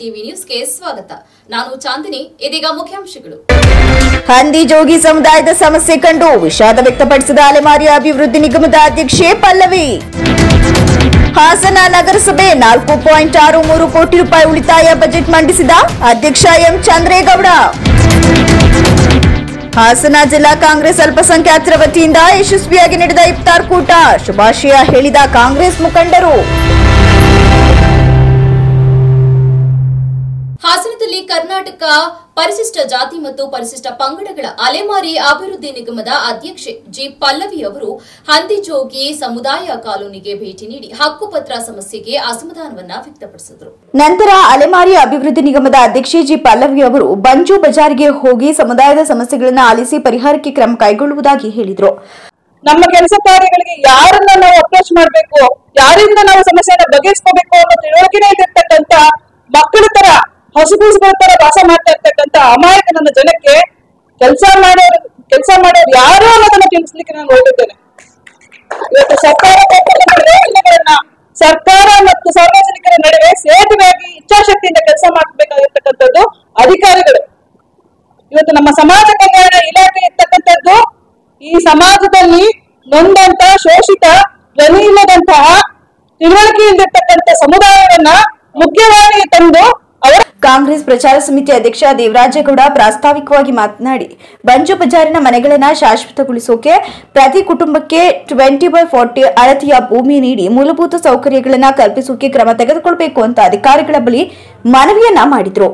TV ನ್ಯೂಸ್ಗೆ ಸ್ವಾಗತ. ನಾನು ಚಾಂದಿನಿ. ಇದೀಗ ಮುಖ್ಯಾಂಶಗಳು. ಹಂದಿ ಜೋಗಿ ಸಮುದಾಯದ ಸಮಸ್ಯೆ ಕಂಡು ವಿಷಾದ ವ್ಯಕ್ತಪಡಿಸಿದ ಅಲೆಮಾರಿ ಅಭಿವೃದ್ಧಿ ನಿಗಮದ ಅಧ್ಯಕ್ಷೆ ಪಲ್ಲವಿ. ಹಾಸನ ನಗರಸಭೆ 4.63 ಕೋಟಿ ರೂಪಾಯಿ ಉಳಿತಾಯ ಬಜೆಟ್ ಮಂಡಿಸಿದ ಅಧ್ಯಕ್ಷ ಎಂ ಚಂದ್ರೇಗೌಡ. ಹಾಸನ ಜಿಲ್ಲಾ ಕಾಂಗ್ರೆಸ್ ಅಲ್ಪಸಂಖ್ಯಾತರ ವತಿಯಿಂದ ಯಶಸ್ವಿಯಾಗಿ ನಡೆದ ಇಫ್ತಾರ್ ಕೂಟ, ಶುಭಾಶಯ ಹೇಳಿದ ಕಾಂಗ್ರೆಸ್ ಮುಖಂಡರು. ಹಾಸನದಲ್ಲಿ ಕರ್ನಾಟಕ ಪರಿಶಿಷ್ಟ ಜಾತಿ ಮತ್ತು ಪರಿಶಿಷ್ಟ ಪಂಗಡಗಳ ಅಲೆಮಾರಿ ಅಭಿವೃದ್ಧಿ ನಿಗಮದ ಅಧ್ಯಕ್ಷೆ ಜಿ ಪಲ್ಲವಿ ಅವರು ಹಂದಿಜೋಗಿ ಸಮುದಾಯ ಕಾಲೋನಿಗೆ ಭೇಟಿ ನೀಡಿ ಹಕ್ಕುಪತ್ರ ಸಮಸ್ಯೆಗೆ ಅಸಮಾಧಾನವನ್ನ ವ್ಯಕ್ತಪಡಿಸಿದರು. ನಂತರ ಅಲೆಮಾರಿ ಅಭಿವೃದ್ಧಿ ನಿಗಮದ ಅಧ್ಯಕ್ಷೆ ಜಿ ಪಲ್ಲವಿ ಅವರು ಬಂಜು ಬಜಾರ್ಗೆ ಹೋಗಿ ಸಮುದಾಯದ ಸಮಸ್ಯೆಗಳನ್ನು ಆಲಿಸಿ ಪರಿಹಾರಕ್ಕೆ ಕ್ರಮ ಕೈಗೊಳ್ಳುವುದಾಗಿ ಹೇಳಿದರು. ನಮ್ಮ ಕೆಲಸ ಕಾರ್ಯಗಳಿಗೆ ಯಾರನ್ನ ನಾವು ಅಪ್ರೋಚ್ ಮಾಡಬೇಕು, ಯಾರಿಂದ ನಾವು ಸಮಸ್ಯೆನ ಬಗೆಹರಿಸಬೇಕು ಅನ್ನೋ ತಿಳುವಳಿಕೆನೇ ಇದ್ದಿರ್ತಕ್ಕಂಥ ಮಕ್ಕಳ ತರ ಹಸುಗೂಸುಗಳ ತರ ವಾಸ ಮಾಡ್ತಾ ಇರ್ತಕ್ಕಂಥ ಅಮಾಯಕ ನನ್ನ ಜನಕ್ಕೆ ಕೆಲಸ ಮಾಡೋರು ಯಾರು ಅನ್ನೋದನ್ನ ತಿಳಿಸ್ಲಿಕ್ಕೆ ನಾನು ಹೊರಟಿದ್ದೇನೆ. ಇವತ್ತು ಸರ್ಕಾರ ಮತ್ತು ಸಾರ್ವಜನಿಕರ ನಡುವೆ ಸೇತುವೆಯಾಗಿ ಇಚ್ಛಾಶಕ್ತಿಯಿಂದ ಕೆಲಸ ಮಾಡಬೇಕಾಗಿರ್ತಕ್ಕಂಥದ್ದು ಅಧಿಕಾರಿಗಳು. ಇವತ್ತು ನಮ್ಮ ಸಮಾಜ ಕಲ್ಯಾಣ ಇಲಾಖೆ ಇರ್ತಕ್ಕಂಥದ್ದು ಈ ಸಮಾಜದಲ್ಲಿ ನೊಂದಂತ ಶೋಷಿತ ಧ್ವನಿ ಇಲ್ಲದಂತಹ ತಿಳುವಳಿಕೆ ಇಲ್ಲದಿರ್ತಕ್ಕಂಥ ಸಮುದಾಯವನ್ನ ಮುಖ್ಯವಾಗಿ ತಂದು ಕಾಂಗ್ರೆಸ್ ಪ್ರಚಾರ ಸಮಿತಿ ಅಧ್ಯಕ್ಷ ದೇವರಾಜೇಗೌಡ ಪ್ರಾಸ್ತಾವಿಕವಾಗಿ ಮಾತನಾಡಿ, ಬಂಜು ಬಜಾರಿನ ಮನೆಗಳನ್ನು ಶಾಶ್ವತಗೊಳಿಸೋಕೆ ಪ್ರತಿ ಕುಟುಂಬಕ್ಕೆ 20/40 ಅಳತೆಯ ಭೂಮಿ ನೀಡಿ ಮೂಲಭೂತ ಸೌಕರ್ಯಗಳನ್ನು ಕಲ್ಪಿಸೋಕೆ ಕ್ರಮ ತೆಗೆದುಕೊಳ್ಳಬೇಕು ಅಂತ ಅಧಿಕಾರಿಗಳ ಬಳಿ ಮನವಿಯನ್ನ ಮಾಡಿದ್ರು.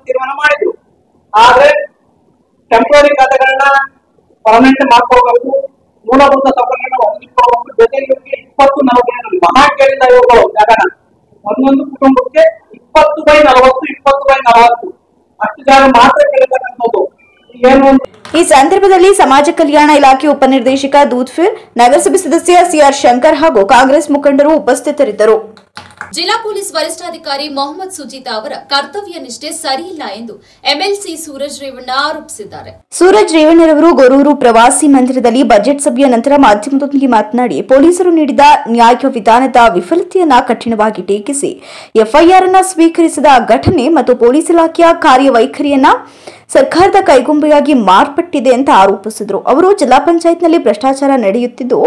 ತೀರ್ಮಾನ ಮಾಡಿದ್ರು. ಆದ್ರೆ ಟೆಂಪರರಿ ಖಾತೆಗಳನ್ನ ಪರ್ಮನೆಂಟ್ ಮಾಡ್ಕೋಬೇಕು, ಮೂಲಭೂತ ಸೌಕರ್ಯಗಳನ್ನ ಒದಗಿಸ್ಕೋಬೇಕು. ಜೊತೆಗೆ 20-40 ಮಹಾ ಕೇಳಿದ ಇವುಗಳು ಜಾಗನ ಒಂದೊಂದು ಕುಟುಂಬಕ್ಕೆ 20/40 20/40 ಅಷ್ಟು ಜಾಗ ಮಾತ್ರ ಕೇಳತಕ್ಕಂಥದ್ದು. ಈ ಸಂದರ್ಭದಲ್ಲಿ ಸಮಾಜ ಕಲ್ಯಾಣ ಇಲಾಖೆ ಉಪನಿರ್ದೇಶಕ ದೂದ್ಫಿರ್, ನಗರಸಭೆ ಸದಸ್ಯ ಸಿಆರ್ ಶಂಕರ್ ಹಾಗೂ ಕಾಂಗ್ರೆಸ್ ಮುಖಂಡರು ಉಪಸ್ಥಿತರಿದ್ದರು. ಜಿಲ್ಲಾ ಪೊಲೀಸ್ ವರಿಷ್ಠಾಧಿಕಾರಿ ಮೊಹಮ್ಮದ್ ಸುಜಿತಾ ಅವರ ಕರ್ತವ್ಯ ನಿಷ್ಠೆ ಸರಿಯಿಲ್ಲ ಎಂದು ಎಂಎಲ್ಸಿ ಸೂರಜ್ ರೇವಣ್ಣ ಆರೋಪಿಸಿದ್ದಾರೆ. ಸೂರಜ್ ರೇವಣ್ಣರವರು ಗೊರೂರು ಪ್ರವಾಸಿ ಮಂದಿರದಲ್ಲಿ ಬಜೆಟ್ ಸಭೆಯ ನಂತರ ಮಾಧ್ಯಮದೊಂದಿಗೆ ಮಾತನಾಡಿ, ಪೊಲೀಸರು ನೀಡಿದ ನ್ಯಾಯ ವಿಧಾನದ ವಿಫಲತೆಯನ್ನ ಕಠಿಣವಾಗಿ ಟೀಕಿಸಿ ಎಫ್ಐಆರ್ ಅನ್ನ ಸ್ವೀಕರಿಸಿದ ಘಟನೆ ಮತ್ತು ಪೊಲೀಸ್ ಇಲಾಖೆಯ ಕಾರ್ಯವೈಖರಿಯನ್ನ ಸರ್ಕಾರದ ಕೈಗೊಂಬೆಯಾಗಿ ಮಾರ್ಪಟ್ಟಿದೆ ಅಂತ ಆರೋಪಿಸಿದರು. ಅವರು ಜಿಲ್ಲಾ ಪಂಚಾಯತ್ನಲ್ಲಿ ಭ್ರಷ್ಟಾಚಾರ ನಡೆಯುತ್ತಿದ್ದು,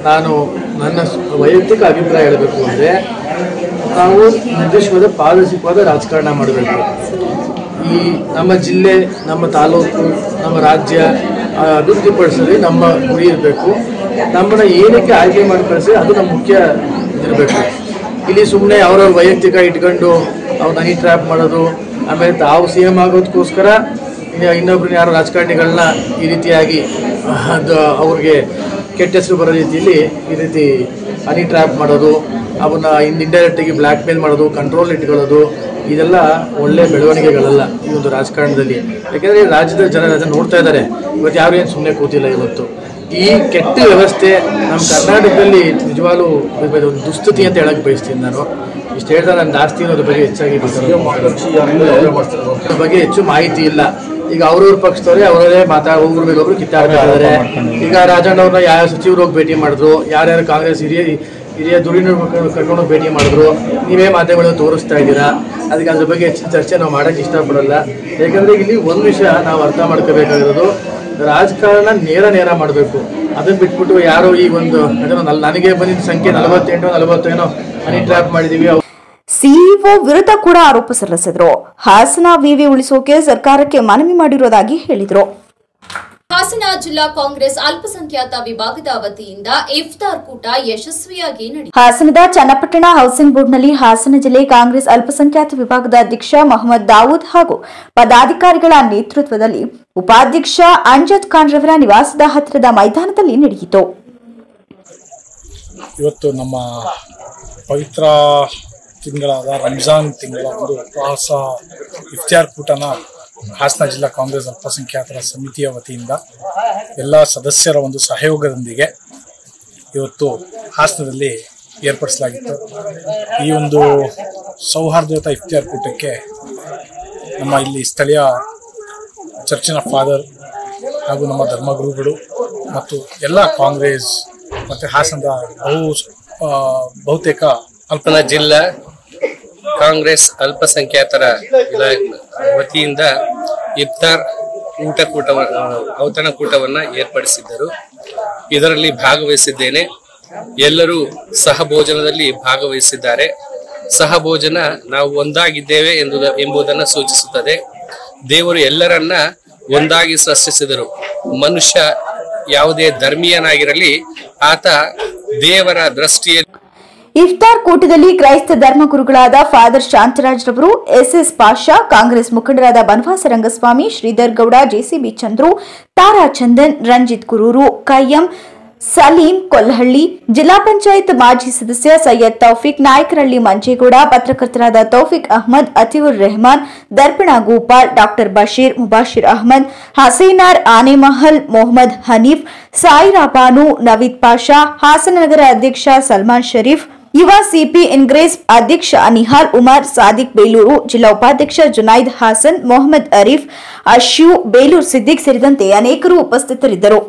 ನಾನು ನನ್ನ ವೈಯಕ್ತಿಕ ಅಭಿಪ್ರಾಯ ಹೇಳಬೇಕು ಅಂದರೆ, ನಾವು ನಿರ್ದಿಷ್ಟವಾದ ಪಾರದರ್ಶಕವಾದ ರಾಜಕಾರಣ ಮಾಡಬೇಕು. ಈ ನಮ್ಮ ಜಿಲ್ಲೆ, ನಮ್ಮ ತಾಲೂಕು, ನಮ್ಮ ರಾಜ್ಯ ಅಭಿವೃದ್ಧಿಪಡಿಸೋದೇ ನಮ್ಮ ಗುರಿ ಇರಬೇಕು. ನಮ್ಮನ್ನು ಏನಕ್ಕೆ ಆಯ್ಕೆ ಮಾಡಿ ಕಳಿಸಿ ಅದು ನಮ್ಮ ಮುಖ್ಯ ಇರಬೇಕು. ಇಲ್ಲಿ ಸುಮ್ಮನೆ ಅವರವ್ರ ವೈಯಕ್ತಿಕ ಇಟ್ಕೊಂಡು ಅವ್ರು ಹನಿ ಟ್ರ್ಯಾಪ್ ಮಾಡೋದು, ಆಮೇಲೆ ತಾವು ಸಿ ಎಂ ಆಗೋದಕ್ಕೋಸ್ಕರ ಇನ್ನೊಬ್ರನ್ನ ಯಾರು ರಾಜಕಾರಣಿಗಳನ್ನ ಈ ರೀತಿಯಾಗಿ ಅದು ಅವ್ರಿಗೆ ಕೆಟ್ಟ ಹೆಸರು ಬರೋ ರೀತಿಯಲ್ಲಿ ಈ ರೀತಿ ಹನಿ ಟ್ರ್ಯಾಪ್ ಮಾಡೋದು, ಅವನ್ನ ಇಂಡೈರೆಕ್ಟಾಗಿ ಬ್ಲ್ಯಾಕ್ ಮೇಲ್ ಮಾಡೋದು, ಕಂಟ್ರೋಲ್ ಇಟ್ಕೊಳ್ಳೋದು, ಇದೆಲ್ಲ ಒಳ್ಳೆ ಬೆಳವಣಿಗೆಗಳಲ್ಲ ಈ ಒಂದು ರಾಜಕಾರಣದಲ್ಲಿ. ಯಾಕೆಂದರೆ ರಾಜ್ಯದ ಜನರು ಅದನ್ನು ನೋಡ್ತಾ ಇದ್ದಾರೆ. ಇವತ್ತು ಯಾರು ಏನು ಸುಮ್ಮನೆ ಕೂತಿಲ್ಲ. ಇವತ್ತು ಈ ಕೆಟ್ಟ ವ್ಯವಸ್ಥೆ ನಮ್ಮ ಕರ್ನಾಟಕದಲ್ಲಿ ನಿಜವಾಗ್ಲೂ ಒಂದು ದುಸ್ಥಿತಿ ಅಂತ ಹೇಳಕ್ಕೆ ಬಯಸ್ತೀನಿ. ನಾನು ಇಷ್ಟು ಹೇಳ್ತಾ ನಾನು ಜಾಸ್ತಿ ಅನ್ನೋದ್ರ ಬಗ್ಗೆ ಹೆಚ್ಚಾಗಿ ಬಗ್ಗೆ ಹೆಚ್ಚು ಮಾಹಿತಿ ಇಲ್ಲ. ಈಗ ಅವ್ರವ್ರ ಪಕ್ಷದವರೇ ಅವರೇ ಒಬ್ಬರ ಮೇಲೆ ಒಬ್ರು ಕಿತ್ತಾಡ್ತಾ ಇದ್ದಾರೆ. ಈಗ ರಾಜಣ್ಣ ಅವ್ರನ್ನ ಯಾವ ಸಚಿವರು ಹೋಗಿ ಭೇಟಿ ಮಾಡಿದ್ರು, ಯಾರ್ಯಾರು ಕಾಂಗ್ರೆಸ್ ಹಿರಿಯ ಧುರೀಣ ಕರ್ಕೊಂಡು ಭೇಟಿ ಮಾಡಿದ್ರು, ನೀವೇ ಮಾಧ್ಯಮಗಳು ತೋರಿಸ್ತಾ ಇದ್ದೀರಾ. ಅದಕ್ಕೆ ಅದ್ರ ಬಗ್ಗೆ ಹೆಚ್ಚಿನ ಚರ್ಚೆ ನಾವು ಮಾಡೋಕ್ಕೆ ಇಷ್ಟಪಡಲ್ಲ. ಯಾಕಂದರೆ ಇಲ್ಲಿ ಒಂದು ವಿಷಯ ನಾವು ಅರ್ಥ ಮಾಡ್ಕೋಬೇಕಾಗಿರೋದು, ರಾಜಕಾರಣ ನೇರ ಮಾಡಬೇಕು. ಅದನ್ನ ಬಿಟ್ಬಿಟ್ಟು ಯಾರೋ ಈ ಒಂದು ನನಗೆ ಬಂದಿದ್ದ ಸಂಖ್ಯೆ 48-40 ಏನೋ ಹನಿ ಟ್ರ್ಯಾಪ್ ಮಾಡಿದೀವಿ. ಸಿಇಒ ವಿರುದ್ಧ ಕೂಡ ಆರೋಪ ಸಲ್ಲಿಸಿದ್ರು. ಹಾಸನ ವಿವಿ ಉಳಿಸೋಕೆ ಸರ್ಕಾರಕ್ಕೆ ಮನವಿ ಮಾಡಿರುವುದಾಗಿ ಹೇಳಿದರು. ಹಾಸನ ಜಿಲ್ಲಾ ಕಾಂಗ್ರೆಸ್ ಅಲ್ಪಸಂಖ್ಯಾತ ವಿಭಾಗದ ವತಿಯಿಂದ ಇಫ್ತಾರ್ ಕೂಟ ಯಶಸ್ವಿಯಾಗಿ ನಡೆಯಿತು. ಹಾಸನದ ಚನ್ನಪಟ್ಟಣ ಹೌಸಿಂಗ್ ಬೋರ್ಡ್ನಲ್ಲಿ ಹಾಸನ ಜಿಲ್ಲೆ ಕಾಂಗ್ರೆಸ್ ಅಲ್ಪಸಂಖ್ಯಾತ ವಿಭಾಗದ ಅಧ್ಯಕ್ಷ ಮೊಹಮ್ಮದ್ ದಾವೂದ್ ಹಾಗೂ ಪದಾಧಿಕಾರಿಗಳ ನೇತೃತ್ವದಲ್ಲಿ ಉಪಾಧ್ಯಕ್ಷ ಅಂಜದ್ ಖಾನ್ ರವರ ನಿವಾಸದ ಹತ್ತಿರದ ಮೈದಾನದಲ್ಲಿ ನಡೆಯಿತು. ಇವತ್ತು ನಮ್ಮ ಪವಿತ್ರ ತಿಂಗಳಾದ ರಂಜಾನ್ ತಿಂಗಳ ಒಂದು ಉಪವಾಸ ಇಫ್ತಾರ್ ಕೂಟನ ಹಾಸನ ಜಿಲ್ಲಾ ಕಾಂಗ್ರೆಸ್ ಅಲ್ಪಸಂಖ್ಯಾತರ ಸಮಿತಿಯ ವತಿಯಿಂದ ಎಲ್ಲ ಸದಸ್ಯರ ಒಂದು ಸಹಯೋಗದೊಂದಿಗೆ ಇವತ್ತು ಹಾಸನದಲ್ಲಿ ಏರ್ಪಡಿಸಲಾಗಿತ್ತು. ಈ ಒಂದು ಸೌಹಾರ್ದಯುತ ಇಫ್ತಿಯಾರ್ ಕೂಟಕ್ಕೆ ನಮ್ಮ ಇಲ್ಲಿ ಸ್ಥಳೀಯ ಚರ್ಚಿನ ಫಾದರ್ ಹಾಗೂ ನಮ್ಮ ಧರ್ಮಗುರುಗಳು ಮತ್ತು ಎಲ್ಲ ಕಾಂಗ್ರೆಸ್ ಮತ್ತು ಹಾಸನದ ಬಹುತೇಕ ಹಾಸನ ಜಿಲ್ಲಾ ಕಾಂಗ್ರೆಸ್ ಅಲ್ಪಸಂಖ್ಯಾತರ ವತಿಯಿಂದ ಇಫ್ತಾರ್ ಔತಣಕೂಟವನ್ನು ಏರ್ಪಡಿಸಿದ್ದರು. ಇದರಲ್ಲಿ ಭಾಗವಹಿಸಿದ್ದೇನೆ. ಎಲ್ಲರೂ ಸಹಭೋಜನದಲ್ಲಿ ಭಾಗವಹಿಸಿದ್ದಾರೆ. ಸಹಭೋಜನ ನಾವು ಒಂದಾಗಿದ್ದೇವೆ ಎಂಬುದನ್ನು ಸೂಚಿಸುತ್ತದೆ. ದೇವರು ಎಲ್ಲರನ್ನ ಒಂದಾಗಿ ಸೃಷ್ಟಿಸಿದರು. ಮನುಷ್ಯ ಯಾವುದೇ ಧರ್ಮೀಯನಾಗಿರಲಿ, ಆತ ದೇವರ ದೃಷ್ಟಿಯಲ್ಲಿ. ಇಫ್ತಾರ್ ಕೂಟದಲ್ಲಿ ಕ್ರೈಸ್ತ ಧರ್ಮಗುರುಗಳಾದ ಫಾದರ್ ಶಾಂತರಾಜ್ ರವರು, ಎಸ್ಎಸ್ ಪಾಷಾ, ಕಾಂಗ್ರೆಸ್ ಮುಖಂಡರಾದ ಬನವಾಸ ರಂಗಸ್ವಾಮಿ, ಶ್ರೀಧರ್ ಗೌಡ, ಜೆಸಿಬಿ ಚಂದ್ರು, ತಾರಾ ಚಂದನ್, ರಂಜಿತ್ ಕುರೂರು, ಕಯ್ಯಂ, ಸಲೀಂ ಕೊಲ್ಲಹಳ್ಳಿ, ಜಿಲ್ಲಾ ಪಂಚಾಯತ್ ಮಾಜಿ ಸದಸ್ಯ ಸೈಯದ್ ತೌಫಿಕ್, ನಾಯಕರಹಳ್ಳಿ ಮಂಜೇಗೌಡ, ಪತ್ರಕರ್ತರಾದ ತೌಫಿಕ್ ಅಹಮದ್, ಅತಿವುರ್ ರೆಹಮಾನ್, ದರ್ಪಣ ಗೋಪಾಲ್, ಡಾಕ್ಟರ್ ಬಶೀರ್, ಮುಬಾಶಿರ್ ಅಹಮದ್, ಹಸೀನಾರ್, ಆನೆಮಹಲ್, ಮೊಹಮ್ಮದ್ ಹನೀಫ್, ಸಾಯಿರಾ ಬಾನು, ನವೀದ್ ಪಾಷಾ, ಹಾಸನ ನಗರ ಅಧ್ಯಕ್ಷ ಸಲ್ಮಾನ್ ಶರೀಫ್, ಯುವ ಸಿಪಿ ಇನ್ಗ್ರೇಸ್ ಅಧ್ಯಕ್ಷ ನಿಹಾಲ್ ಉಮರ್, ಸಾದಿಕ್ ಬೇಲೂರು, ಜಿಲ್ಲಾ ಉಪಾಧ್ಯಕ್ಷ ಜುನೈದ್ ಹಾಸನ್, ಮೊಹಮ್ಮದ್ ಅರೀಫ್, ಅಶ್ಯೂ, ಬೇಲೂರು ಸಿದ್ದಿಕ್ ಸೇರಿದಂತೆ ಅನೇಕರು ಉಪಸ್ಥಿತರಿದ್ದರು.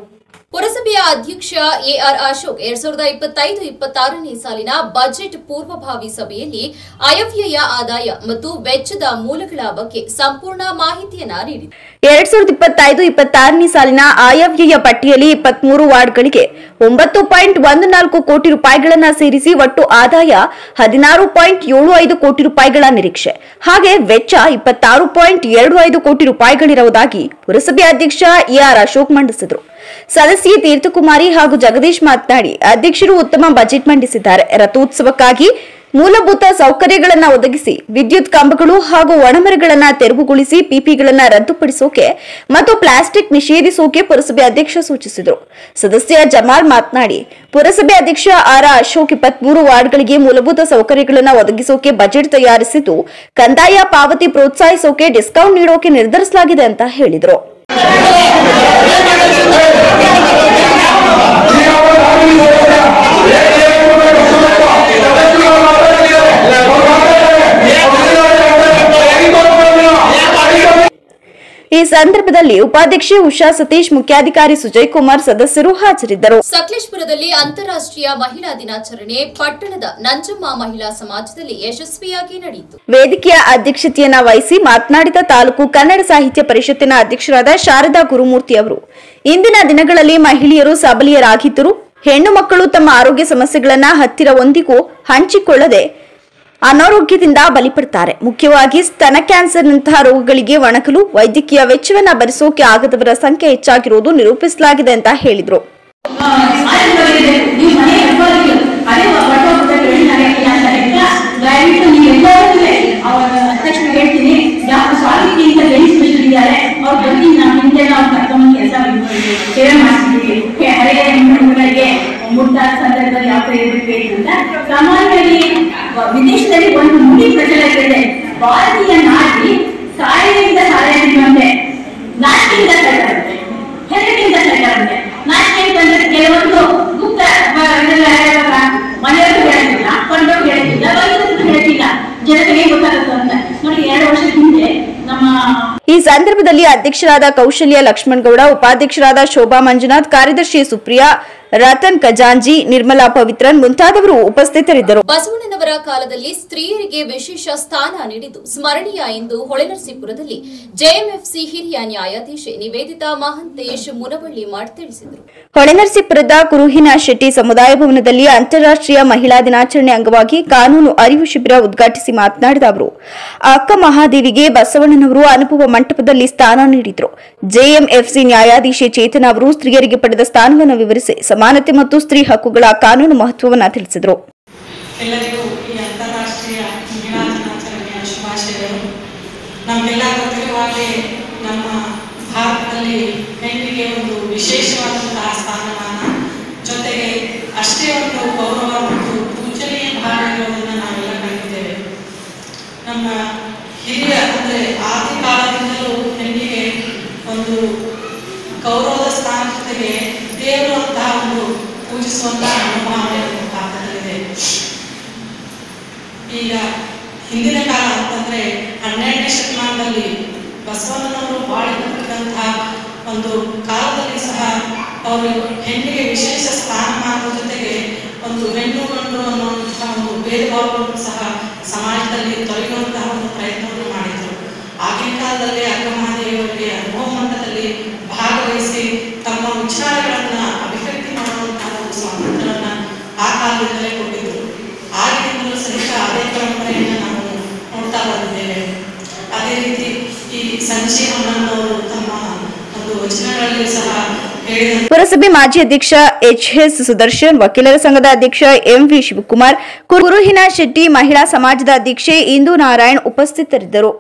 ಪುರಸಭೆಯ ಅಧ್ಯಕ್ಷ ಎಆರ್ ಅಶೋಕ್ 2025-26ನೇ ಸಾಲಿನ ಬಜೆಟ್ ಪೂರ್ವಭಾವಿ ಸಭೆಯಲ್ಲಿ ಆಯವ್ಯಯ ಆದಾಯ ಮತ್ತು ವೆಚ್ಚದ ಮೂಲಗಳ ಬಗ್ಗೆ ಸಂಪೂರ್ಣ ಮಾಹಿತಿಯನ್ನ ನೀಡಿದರು. 2025-26ನೇ ಸಾಲಿನ ಆಯವ್ಯಯ ಪಟ್ಟಿಯಲ್ಲಿ 23 ವಾರ್ಡ್ಗಳಿಗೆ 9.14 ಕೋಟಿ ರೂಪಾಯಿಗಳನ್ನು ಸೇರಿಸಿ ಒಟ್ಟು ಆದಾಯ 16.75 ಕೋಟಿ ರೂಪಾಯಿಗಳ ನಿರೀಕ್ಷೆ. ಹಾಗೆ ವೆಚ್ಚ 26.25 ಕೋಟಿ ರೂಪಾಯಿಗಳಿರುವುದಾಗಿ ಪುರಸಭೆ ಅಧ್ಯಕ್ಷ ಎಆರ್ ಅಶೋಕ್ ಮಂಡಿಸಿದರು. ಸದಸ್ಯೆ ತೀರ್ಥಕುಮಾರಿ ಹಾಗೂ ಜಗದೀಶ್ ಮಾತನಾಡಿ, ಅಧ್ಯಕ್ಷರು ಉತ್ತಮ ಬಜೆಟ್ ಮಂಡಿಸಿದ್ದಾರೆ. ರಥೋತ್ಸವಕ್ಕಾಗಿ ಮೂಲಭೂತ ಸೌಕರ್ಯಗಳನ್ನು ಒದಗಿಸಿ, ವಿದ್ಯುತ್ ಕಂಬಗಳು ಹಾಗೂ ಒಣಮರಗಳನ್ನು ತೆರವುಗೊಳಿಸಿ, ಪಿಪಿಗಳನ್ನು ರದ್ದುಪಡಿಸೋಕೆ ಮತ್ತು ಪ್ಲಾಸ್ಟಿಕ್ ನಿಷೇಧಿಸೋಕೆ ಪುರಸಭೆ ಅಧ್ಯಕ್ಷ ಸೂಚಿಸಿದರು. ಸದಸ್ಯ ಜಮಾಲ್ ಮಾತನಾಡಿ, ಪುರಸಭೆ ಅಧ್ಯಕ್ಷ ಆರ್ ಅಶೋಕ್ 23 ವಾರ್ಡ್ಗಳಿಗೆ ಮೂಲಭೂತ ಸೌಕರ್ಯಗಳನ್ನು ಒದಗಿಸೋಕೆ ಬಜೆಟ್ ತಯಾರಿಸಿದ್ದು, ಕಂದಾಯ ಪಾವತಿ ಪ್ರೋತ್ಸಾಹಿಸೋಕೆ ಡಿಸ್ಕೌಂಟ್ ನೀಡೋಕೆ ನಿರ್ಧರಿಸಲಾಗಿದೆ ಅಂತ ಹೇಳಿದರು. ಈ ಸಂದರ್ಭದಲ್ಲಿ ಉಪಾಧ್ಯಕ್ಷೆ ಉಷಾ ಸತೀಶ್, ಮುಖ್ಯಾಧಿಕಾರಿ ಸುಜಯ್ ಕುಮಾರ್, ಸದಸ್ಯರು ಹಾಜರಿದ್ದರು. ಸಕಲೇಶಪುರದಲ್ಲಿ ಅಂತಾರಾಷ್ಟ್ರೀಯ ಮಹಿಳಾ ದಿನಾಚರಣೆ ಪಟ್ಟಣದ ನಂಜಮ್ಮ ಮಹಿಳಾ ಸಮಾಜದಲ್ಲಿ ಯಶಸ್ವಿಯಾಗಿ ನಡೆಯಿತು. ವೇದಿಕೆಯ ಅಧ್ಯಕ್ಷತೆಯನ್ನ ವಹಿಸಿ ಮಾತನಾಡಿದ ತಾಲೂಕು ಕನ್ನಡ ಸಾಹಿತ್ಯ ಪರಿಷತ್ತಿನ ಅಧ್ಯಕ್ಷರಾದ ಶಾರದಾ ಗುರುಮೂರ್ತಿ ಅವರು, ಇಂದಿನ ದಿನಗಳಲ್ಲಿ ಮಹಿಳೆಯರು ಸಬಲಿಯರಾಗಿದ್ದರೂ ಹೆಣ್ಣು ಮಕ್ಕಳು ತಮ್ಮ ಆರೋಗ್ಯ ಸಮಸ್ಯೆಗಳನ್ನ ಹತ್ತಿರ ಒಂದಿಗೂ ಹಂಚಿಕೊಳ್ಳದೆ ಅನಾರೋಗ್ಯದಿಂದ ಬಲಿಪಡ್ತಾರೆ. ಮುಖ್ಯವಾಗಿ ಸ್ತನ ಕ್ಯಾನ್ಸರ್ನಂತಹ ರೋಗಗಳಿಗೆ ಒಣಗಲು ವೈದ್ಯಕೀಯ ವೆಚ್ಚವನ್ನ ಭರಿಸೋಕೆ ಆಗದವರ ಸಂಖ್ಯೆ ಹೆಚ್ಚಾಗಿರುವುದು ನಿರೂಪಿಸಲಾಗಿದೆ ಅಂತ ಹೇಳಿದ್ರು. ಮುಟ್ಟಾದ ಸಂದರ್ಭದಲ್ಲಿ ಯಾವ ಇರಬೇಕು ಅಂತ ಸಾಮಾನ್ಯವಾಗಿ ವಿದೇಶದಲ್ಲಿ ಒಂದು ನುಡಿ ಪ್ರಚಲಿತ ಇದೆ. ಭಾರತೀಯ ನಾಟಿ ಸಾಯದಿಂದ ಸಾಯುವಂತೆ, ನಾಟಿಯಿಂದ ಸಾಯುತ್ತೆ, ಹೆರಗಿಂದ ಸಾಯುತ್ತೆ. ನಾಟಿ ಅಂತಂದ್ರೆ ಕೆಲವೊಂದು ಗುಪ್ತ ಮನೆಯವರು ಹೇಳೋದಿಲ್ಲ, ಕೊಂಡವರು ಹೇಳೋದಿಲ್ಲ, ವೈದ್ಯರು ಹೇಳೋದಿಲ್ಲ, ಜನತೆಗೆ ಗೊತ್ತಾಗುತ್ತೆ ಅಂತ ನೋಡಿ. 2 ವರ್ಷದ ಹಿಂದೆ ಈ ಸಂದರ್ಭದಲ್ಲಿ ಅಧ್ಯಕ್ಷರಾದ ಕೌಶಲ್ಯ ಲಕ್ಷ್ಮಣಗೌಡ, ಉಪಾಧ್ಯಕ್ಷರಾದ ಶೋಭಾ ಮಂಜುನಾಥ್, ಕಾರ್ಯದರ್ಶಿ ಸುಪ್ರಿಯಾ, ರತನ್ ಖಜಾಂಜಿ, ನಿರ್ಮಲಾ ಪವಿತ್ರನ್ ಮುಂತಾದವರು ಉಪಸ್ಥಿತರಿದ್ದರು. ಬಸವಣ್ಣನವರ ಕಾಲದಲ್ಲಿ ಸ್ತ್ರೀಯರಿಗೆ ವಿಶೇಷ ಸ್ಥಾನ ನೀಡಿದ್ದು ಸ್ಮರಣೀಯ ಎಂದು ಹೊಳೆನರಸೀಪುರದಲ್ಲಿ ಜೆಎಂಎಫ್ಸಿ ಹಿರಿಯ ನ್ಯಾಯಾಧೀಶೆ ನಿವೇದಿತಾ ಮಹಂತೇಶ್ ಮುನವಳ್ಳಿ ಮಾಡಿ ತಿಳಿಸಿದರು. ಹೊಳೆನರಸೀಪುರದ ಕುರುಹಿನ ಶೆಟ್ಟಿ ಸಮುದಾಯ ಭವನದಲ್ಲಿ ಅಂತಾರಾಷ್ಟ್ರೀಯ ಮಹಿಳಾ ದಿನಾಚರಣೆ ಅಂಗವಾಗಿ ಕಾನೂನು ಅರಿವು ಶಿಬಿರ ಉದ್ಘಾಟಿಸಿ ಮಾತನಾಡಿದ ಅವರು, ಅಕ್ಕ ಮಹಾದೇವಿಗೆ ಬಸವಣ್ಣನವರು ಅನುಭವ ಮಂಟಪದಲ್ಲಿ ಸ್ಥಾನ ನೀಡಿದರು. ಜೆಎಂಎಫ್ಸಿ ನ್ಯಾಯಾಧೀಶೆ ಚೇತನ ಅವರು ಸ್ತ್ರೀಯರಿಗೆ ಪಡೆದ ಸ್ಥಾನವನ್ನು ವಿವರಿಸಿ ಸಮಾನತೆ ಮತ್ತು ಸ್ತ್ರೀ ಹಕ್ಕುಗಳ ಕಾನೂನು ಮಹತ್ವವನ್ನು ತಿಳಿಸಿದರು. ಎಲ್ಲರಿಗೂ ಈ ಅಂತಾರಾಷ್ಟ್ರೀಯ ಮಹಿಳಾ ದಿನಾಚರಣೆಯ ಶುಭಾಶಯಗಳು. ನಮಗೆಲ್ಲ ಗೊತ್ತಿರುವಾಗೆ ನಮ್ಮ ಭಾರತದಲ್ಲಿ ಹೆಣ್ಣಿಗೆ ಒಂದು ವಿಶೇಷವಾದಂತಹ ಸ್ಥಾನಮಾನ, ಜೊತೆಗೆ ಅಷ್ಟೇ ಒಂದು ಗೌರವ ಮತ್ತು ಪೂಜನೀಯ ಭಾವ ಇರೋದನ್ನು ನಾವೆಲ್ಲ ಕಂಡಿದ್ದೇವೆ. ನಮ್ಮ ಹಿರಿಯ ಅಂದರೆ ಆದಿ ಕಾಲದಿಂದಲೂ ಹೆಣ್ಣಿಗೆ ಒಂದು ಗೌರವದ ಸ್ಥಾನ ಜೊತೆಗೆ ದೇವರು ಅಂತಹ ಒಂದು ಪೂಜಿಸುವಂತಹ ಮನೋಭಾವನೆ ಭಾರತದಲ್ಲಿದೆ. ಈಗ ಹಿಂದಿನ ಕಾಲ ಅಂತಂದರೆ 12ನೇ ಶತಮಾನದಲ್ಲಿ ಬಸವಣ್ಣನವರು ಬಾಳಿದಂತಹ ಒಂದು ಕಾಲದಲ್ಲಿ ಸಹ ಅವರು ಹೆಣ್ಣಿಗೆ ವಿಶೇಷ ಸ್ಥಾನಮಾನದ ಜೊತೆಗೆ ಒಂದು ಹೆಣ್ಣು ಗಂಡು ಅನ್ನುವಂತಹ ಒಂದು ಭೇದ ಭಾವವನ್ನು ಸಹ ಸಮಾಜದಲ್ಲಿ ತೊರೆಯುವಂತಹ ಒಂದು ಪ್ರಯತ್ನವನ್ನು ಮಾಡಿದರು. ಆಗಿನ ಕಾಲದಲ್ಲಿ ಅಕ್ಕಮಹಾದೇವಿಯವರಿಗೆ ಅನುಭವ ಮಟ್ಟದಲ್ಲಿ ಭಾಗವಹಿಸಿ ತಮ್ಮ ವಿಚಾರಗಳನ್ನು ಅಭಿವ್ಯಕ್ತಿ ಮಾಡುವಂತಹ ಒಂದು ಸ್ವಾತಂತ್ರ್ಯವನ್ನು ಆ ಕಾಲದಿಂದಲೇ ಕೊಟ್ಟಿದ್ದರು. ಆಗಿನಿಂದಲೂ ಸಹಿತ ಅದೇ ಪರಂಪರೆಯನ್ನು ನಾವು ನೋಡ್ತಾ ಬಂದಿದ್ದೇವೆ. ಅದೇ ರೀತಿ ಈ ಸಂಜೀವನವರು ತಮ್ಮ ಒಂದು ವಚನಗಳಲ್ಲಿ ಸಹ ಹೇಳಿದ ಪುರಸಭೆ ಮಾಜಿ ಅಧ್ಯಕ್ಷ ಎಚ್.ಎಸ್. ಸುದರ್ಶನ್, ವಕೀಲರ ಸಂಘದ ಅಧ್ಯಕ್ಷ ಎಂ.ವಿ. ಶಿವಕುಮಾರ್, ಕುರುಹಿನ ಶೆಟ್ಟಿ, ಮಹಿಳಾ ಸಮಾಜದ ಅಧ್ಯಕ್ಷೆ ಇಂದು ನಾರಾಯಣ್ ಉಪಸ್ಥಿತರಿದ್ದರು.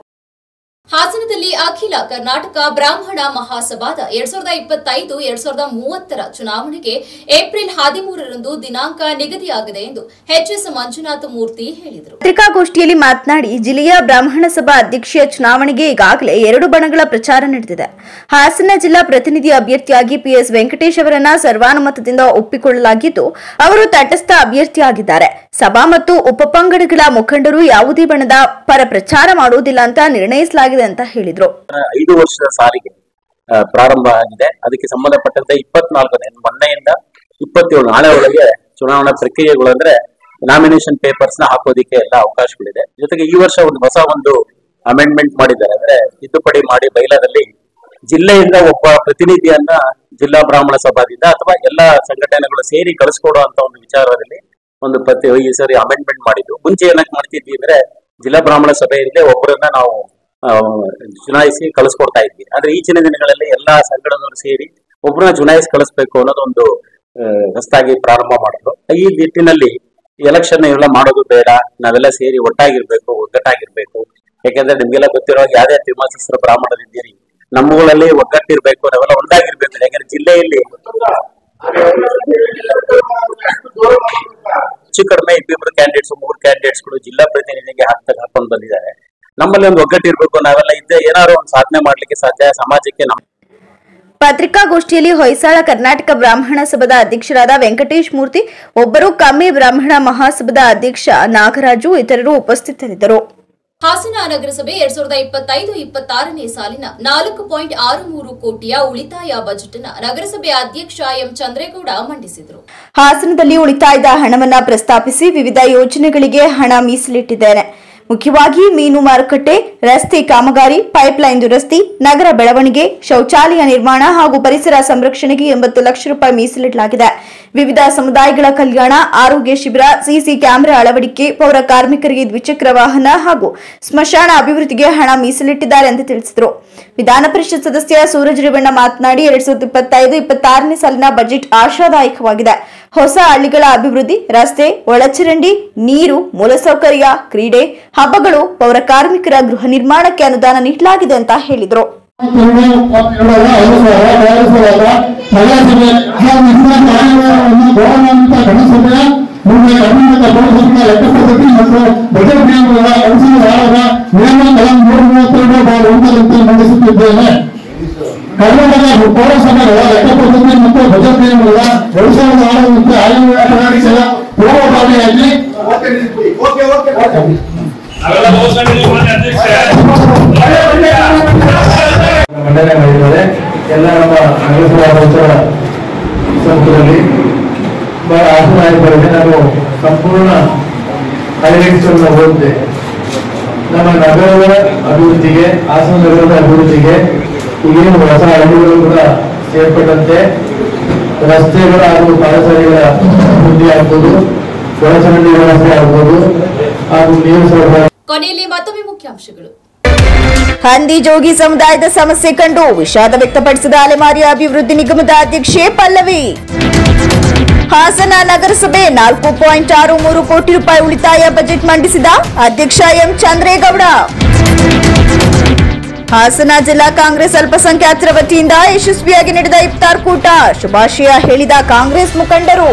ಹಾಸನದಲ್ಲಿ ಅಖಿಲ ಕರ್ನಾಟಕ ಬ್ರಾಹ್ಮಣ ಮಹಾಸಭಾದ 2025-2030 ಚುನಾವಣೆಗೆ ಏಪ್ರಿಲ್ 13ರಂದು ದಿನಾಂಕ ನಿಗದಿಯಾಗಿದೆ ಎಂದು ಎಚ್.ಎಸ್. ಮಂಜುನಾಥ ಮೂರ್ತಿ ಹೇಳಿದರು. ಪತ್ರಿಕಾಗೋಷ್ಠಿಯಲ್ಲಿ ಮಾತನಾಡಿ, ಜಿಲ್ಲೆಯ ಬ್ರಾಹ್ಮಣ ಸಭಾ ಅಧ್ಯಕ್ಷೀಯ ಚುನಾವಣೆಗೆ ಈಗಾಗಲೇ 2 ಬಣಗಳ ಪ್ರಚಾರ ನಡೆದಿದೆ. ಹಾಸನ ಜಿಲ್ಲಾ ಪ್ರತಿನಿಧಿ ಅಭ್ಯರ್ಥಿಯಾಗಿ ಪಿಎಸ್ ವೆಂಕಟೇಶ್ ಅವರನ್ನ ಸರ್ವಾನುಮತದಿಂದ ಒಪ್ಪಿಕೊಳ್ಳಲಾಗಿದ್ದು, ಅವರು ತಟಸ್ಥ ಅಭ್ಯರ್ಥಿಯಾಗಿದ್ದಾರೆ. ಸಭಾ ಮತ್ತು ಉಪಪಂಗಡಗಳ ಮುಖಂಡರು ಯಾವುದೇ ಬಣದ ಪರ ಪ್ರಚಾರ ಮಾಡುವುದಿಲ್ಲ ಅಂತ ನಿರ್ಣಯಿಸಲಾಗಿದೆ ಅಂತ ಹೇಳಿದ್ರು. 5 ವರ್ಷದ ಸಾಲಿಗೆ ಪ್ರಾರಂಭ ಆಗಿದೆ. ಅದಕ್ಕೆ ಸಂಬಂಧಪಟ್ಟಂತೆ 24ನೇ ಮೊನ್ನೆಯಿಂದ 27 ನಾಳೆ ಒಳಗೆ ಚುನಾವಣಾ ಪ್ರಕ್ರಿಯೆಗಳು ಅಂದ್ರೆ ನಾಮಿನೇಷನ್ ಪೇಪರ್ಸ್ ನ ಹಾಕೋದಿಕ್ಕೆ ಎಲ್ಲ ಅವಕಾಶಗಳಿದೆ. ಜೊತೆಗೆ ಈ ವರ್ಷ ಹೊಸ ಒಂದು ಅಮೆಂಡ್ಮೆಂಟ್ ಮಾಡಿದ್ದಾರೆ. ಅಂದ್ರೆ ತಿದ್ದುಪಡಿ ಮಾಡಿ ಬೈಲಾದಲ್ಲಿ ಜಿಲ್ಲೆಯಿಂದ ಒಬ್ಬ ಪ್ರತಿನಿಧಿಯನ್ನ ಜಿಲ್ಲಾ ಬ್ರಾಹ್ಮಣ ಸಭಾದಿಂದ ಅಥವಾ ಎಲ್ಲಾ ಸಂಘಟನೆಗಳು ಸೇರಿ ಕಳಿಸ್ಕೊಡುವಂತ ಒಂದು ವಿಚಾರದಲ್ಲಿ ಒಂದು ಈ ಸರಿ ಅಮೆಂಡ್ಮೆಂಟ್ ಮಾಡಿದ್ದು. ಮುಂಚೆ ಏನಕ್ಕೆ ಮಾಡ್ತಿದ್ವಿ ಅಂದ್ರೆ ಜಿಲ್ಲಾ ಬ್ರಾಹ್ಮಣ ಸಭೆಯಲ್ಲಿ ಒಬ್ಬರನ್ನ ನಾವು ಚುನಾಯಿಸಿ ಕಳಿಸ್ಕೊಡ್ತಾ ಇದ್ವಿ. ಆದ್ರೆ ಈಚಿನ ದಿನಗಳಲ್ಲಿ ಎಲ್ಲಾ ಸಂಘಟನೆಗಳು ಸೇರಿ ಒಬ್ಬರನ್ನ ಚುನಾಯಿಸಿ ಕಳಿಸ್ಬೇಕು ಅನ್ನೋದೊಂದು ಹೊಸದಾಗಿ ಪ್ರಾರಂಭ ಮಾಡಿದ್ರು. ಈ ನಿಟ್ಟಿನಲ್ಲಿ ಎಲೆಕ್ಷನ್ ಎಲ್ಲ ಮಾಡೋದು ಬೇಡ, ನಾವೆಲ್ಲ ಸೇರಿ ಒಟ್ಟಾಗಿರ್ಬೇಕು, ಒಗ್ಗಟ್ಟಾಗಿರ್ಬೇಕು. ಯಾಕೆಂದ್ರೆ ನಿಮ್ಗೆಲ್ಲ ಗೊತ್ತಿರೋ ಯಾವುದೇ ತ್ರಿಮಾಸಿಸ್ತ್ರ ಬ್ರಾಹ್ಮಣರಿದ್ದೀರಿ, ನಮ್ಮಗಳಲ್ಲಿ ಒಗ್ಗಟ್ಟಿರ್ಬೇಕು, ನಾವೆಲ್ಲ ಒಂದಾಗಿರ್ಬೇಕು. ಯಾಕಂದ್ರೆ ಜಿಲ್ಲೆಯಲ್ಲಿ ಹೆಚ್ಚು ಕಡಿಮೆ 2 ಕ್ಯಾಂಡಿಡೇಟ್ಸ್ 3 ಕ್ಯಾಂಡಿಡೇಟ್ಸ್ಗಳು ಜಿಲ್ಲಾ ಪ್ರತಿನಿಧಿಗೆ ಹಾಕೊಂಡು ಬಂದಿದ್ದಾರೆ. ನಮ್ಮಲ್ಲಿ ಒಂದು ಒಗ್ಗಟ್ಟಿರ್ಬೇಕು, ನಾವೆಲ್ಲ ಇದ್ದೇ ಏನಾದ್ರು ಒಂದು ಸಾಧನೆ ಮಾಡ್ಲಿಕ್ಕೆ ಸಾಧ್ಯ ಸಮಾಜಕ್ಕೆ. ಪತ್ರಿಕಾಗೋಷ್ಠಿಯಲ್ಲಿ ಹೊಯ್ಸಳ ಕರ್ನಾಟಕ ಬ್ರಾಹ್ಮಣ ಸಭಾದ ಅಧ್ಯಕ್ಷರಾದ ವೆಂಕಟೇಶ್ ಮೂರ್ತಿ, ಒಬ್ಬರು ಕಮ್ಮಿ ಬ್ರಾಹ್ಮಣ ಮಹಾಸಭಾದ ಅಧ್ಯಕ್ಷ ನಾಗರಾಜು ಇತರರು ಉಪಸ್ಥಿತರಿದ್ದರು. ಹಾಸನ ನಗರಸಭೆ 2025-26ನೇ ಸಾಲಿನ 4.63 ಕೋಟಿಯ ಉಳಿತಾಯ ಬಜೆಟ್ ಅನ್ನು ನಗರಸಭೆ ಅಧ್ಯಕ್ಷ ಎಂ ಚಂದ್ರೇಗೌಡ ಮಂಡಿಸಿದರು. ಹಾಸನದಲ್ಲಿ ಉಳಿತಾಯದ ಹಣವನ್ನ ಪ್ರಸ್ತಾಪಿಸಿ ವಿವಿಧ ಯೋಜನೆಗಳಿಗೆ ಹಣ ಮೀಸಲಿಟ್ಟಿದ್ದೇನೆ. ಮುಖ್ಯವಾಗಿ ಮೀನು ಮಾರುಕಟ್ಟೆ, ರಸ್ತೆ ಕಾಮಗಾರಿ, ಪೈಪ್ಲೈನ್ ದುರಸ್ತಿ, ನಗರ ಬೆಳವಣಿಗೆ, ಶೌಚಾಲಯ ನಿರ್ಮಾಣ ಹಾಗೂ ಪರಿಸರ ಸಂರಕ್ಷಣೆಗೆ 80 ಲಕ್ಷ ರೂಪಾಯಿ ಮೀಸಲಿಡಲಾಗಿದೆ. ವಿವಿಧ ಸಮುದಾಯಗಳ ಕಲ್ಯಾಣ, ಆರೋಗ್ಯ ಶಿಬಿರ, ಸಿಸಿ ಕ್ಯಾಮೆರಾ ಅಳವಡಿಕೆ, ಪೌರ ಕಾರ್ಮಿಕರಿಗೆ ದ್ವಿಚಕ್ರ ವಾಹನ ಹಾಗೂ ಸ್ಮಶಾನ ಅಭಿವೃದ್ಧಿಗೆ ಹಣ ಮೀಸಲಿಟ್ಟಿದ್ದಾರೆ ಎಂದು ತಿಳಿಸಿದರು. ವಿಧಾನ ಪರಿಷತ್ ಸದಸ್ಯ ಸೂರಜ್ ರೇವಣ್ಣ ಮಾತನಾಡಿ, 2025-26ನೇ ಸಾಲಿನ ಬಜೆಟ್ ಆಶಾದಾಯಕವಾಗಿದೆ. ಹೊಸ ಹಳ್ಳಿಗಳ ಅಭಿವೃದ್ಧಿ, ರಸ್ತೆ, ಒಳಚರಂಡಿ, ನೀರು, ಮೂಲಸೌಕರ್ಯ, ಕ್ರೀಡೆ, ಹಬ್ಬಗಳು, ಪೌರ ಕಾರ್ಮಿಕರ ಗೃಹ ನಿರ್ಮಾಣಕ್ಕೆ ಅನುದಾನ ನೀಡಲಾಗಿದೆ ಅಂತ ಹೇಳಿದರು. ಕರ್ನಾಟಕ ಪೌರಸಭೆಗಳ ಲೆಕ್ಕಪದ್ಧತಿ ಮತ್ತು ಬಜೆಟ್ ನಿಯಮಗಳ 2006 ಆಯೋಗದ ಪೂರ್ವಭಾವಿಯಾಗಿ ಮಂಡನೆ ಮಾಡಿದ್ದಾರೆ. ಎಲ್ಲ ನಮ್ಮ ನಗರಸಭಾ ಸಂಸ್ಥೆಯಲ್ಲಿ ಬಹಳ ಆಸನಾಯಕರಿಗೆ ನಾನು ಸಂಪೂರ್ಣ ಹೈಲೈಟ್ಸ್ ಓದಿದೆ. ನಮ್ಮ ನಗರದ ಅಭಿವೃದ್ಧಿಗೆ, ಹಾಸನ ನಗರದ ಅಭಿವೃದ್ಧಿಗೆ ಈಗೇನು ಹೊಸ ಹಳ್ಳಿಗಳು ಕೂಡ ಸೇರ್ಪಟ್ಟಂತೆ ರಸ್ತೆಗಳ ಹಾಗೂ ಪಾದಚಾರಿಗಳ ಅಭಿವೃದ್ಧಿ ಆಗ್ಬೋದು, ಒಳಚರಂಡಿ ವ್ಯವಸ್ಥೆ ಆಗ್ಬೋದು ಹಾಗೂ ನೀರು ಸರಬರಾಜು. ಕೊನೆಯಲ್ಲಿ ಮತ್ತೊಮ್ಮೆ ಮುಖ್ಯಾಂಶಗಳು. ಹಂದಿ ಜೋಗಿ ಸಮುದಾಯದ ಸಮಸ್ಯೆ ಕಂಡು ವಿಷಾದ ವ್ಯಕ್ತಪಡಿಸಿದ ಅಲೆಮಾರಿ ಅಭಿವೃದ್ಧಿ ನಿಗಮದ ಅಧ್ಯಕ್ಷೆ ಪಲ್ಲವಿ. ಹಾಸನ ನಗರಸಭೆ 4.63 ಕೋಟಿ ರೂಪಾಯಿ ಉಳಿತಾಯ ಬಜೆಟ್ ಮಂಡಿಸಿದ ಅಧ್ಯಕ್ಷ ಎಂ ಚಂದ್ರೇಗೌಡ. ಹಾಸನ ಜಿಲ್ಲಾ ಕಾಂಗ್ರೆಸ್ ಅಲ್ಪಸಂಖ್ಯಾತರ ವತಿಯಿಂದ ಯಶಸ್ವಿಯಾಗಿ ನಡೆದ ಇಫ್ತಾರ್ ಕೂಟ, ಶುಭಾಶಯ ಹೇಳಿದ ಕಾಂಗ್ರೆಸ್ ಮುಖಂಡರು.